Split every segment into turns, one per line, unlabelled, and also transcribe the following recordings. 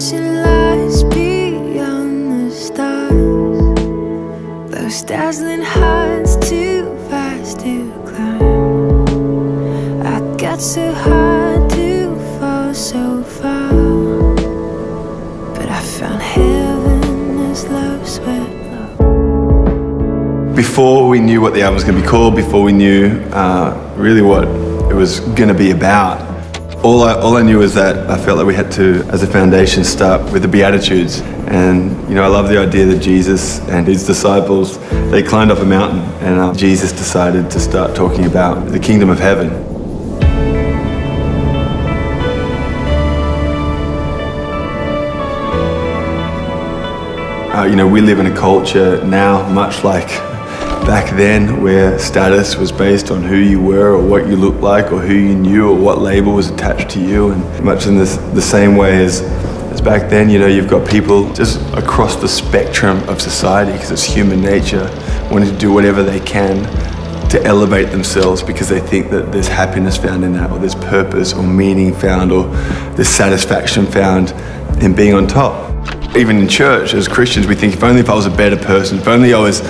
fortune lies beyond the stars. Those dazzling heights too fast to climb. I got so high to fall so far, but I found heaven as love swept low.
Before we knew what the album was going to be called, before we knew really what it was going to be about, all I knew was that I felt like we had to, as a foundation, start with the Beatitudes. And you know, I love the idea that Jesus and his disciples, they climbed up a mountain, and Jesus decided to start talking about the kingdom of heaven. You know, we live in a culture now, much like back then, where status was based on who you were or what you looked like or who you knew or what label was attached to you. And much in the same way as back then, you know, you've got people just across the spectrum of society, because it's human nature, wanting to do whatever they can to elevate themselves because they think that there's happiness found in that, or there's purpose or meaning found, or there's satisfaction found in being on top. Even in church, as Christians, we think, if only if I was a better person, if only I was,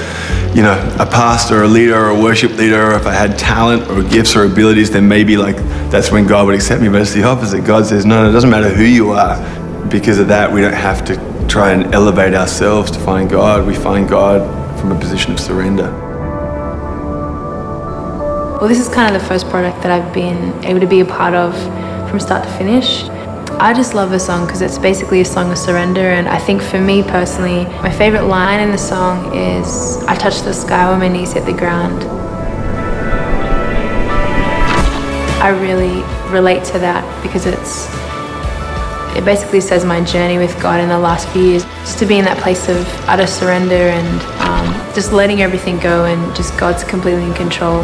you know, a pastor or a leader or a worship leader, or if I had talent or gifts or abilities, then maybe like that's when God would accept me. But it's the opposite. God says, no, it doesn't matter who you are. Because of that, we don't have to try and elevate ourselves to find God. We find God from a position of surrender.
Well, this is kind of the first project that I've been able to be a part of from start to finish. I just love the song because it's basically a song of surrender, and I think for me personally, my favorite line in the song is, I touch the sky when my knees hit the ground. I really relate to that because it basically says my journey with God in the last few years, just to be in that place of utter surrender and just letting everything go, and just God's completely in control.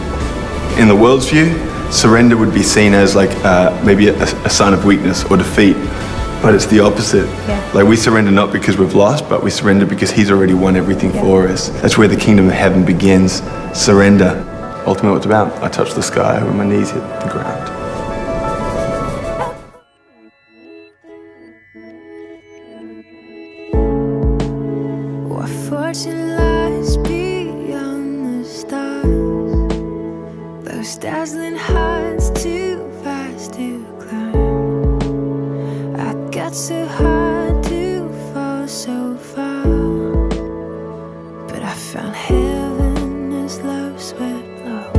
In the world's view, surrender would be seen as like maybe a sign of weakness or defeat, but it's the opposite.
Yeah.
Like, we surrender not because we've lost, but we surrender because he's already won everything for us. That's where the kingdom of heaven begins, surrender. Ultimately what it's about, I touch the sky when my knees hit the ground.
What fortune lies beyond the stars, those dazzling heights too fast to climb. I got so high to fall so far, but I found heaven as love swept low.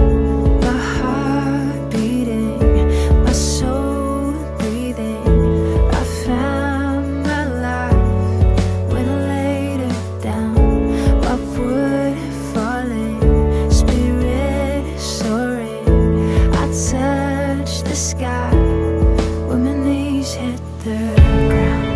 My heart beating, my soul breathing. I found my life when I laid it down. Upward falling, spirit soaring. I touched the sky when my knees hit the ground.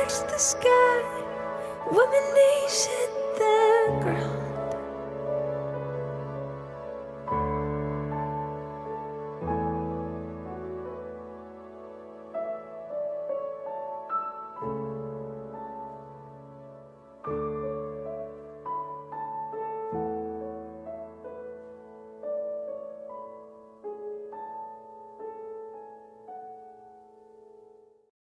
the sky when my knees hit the ground.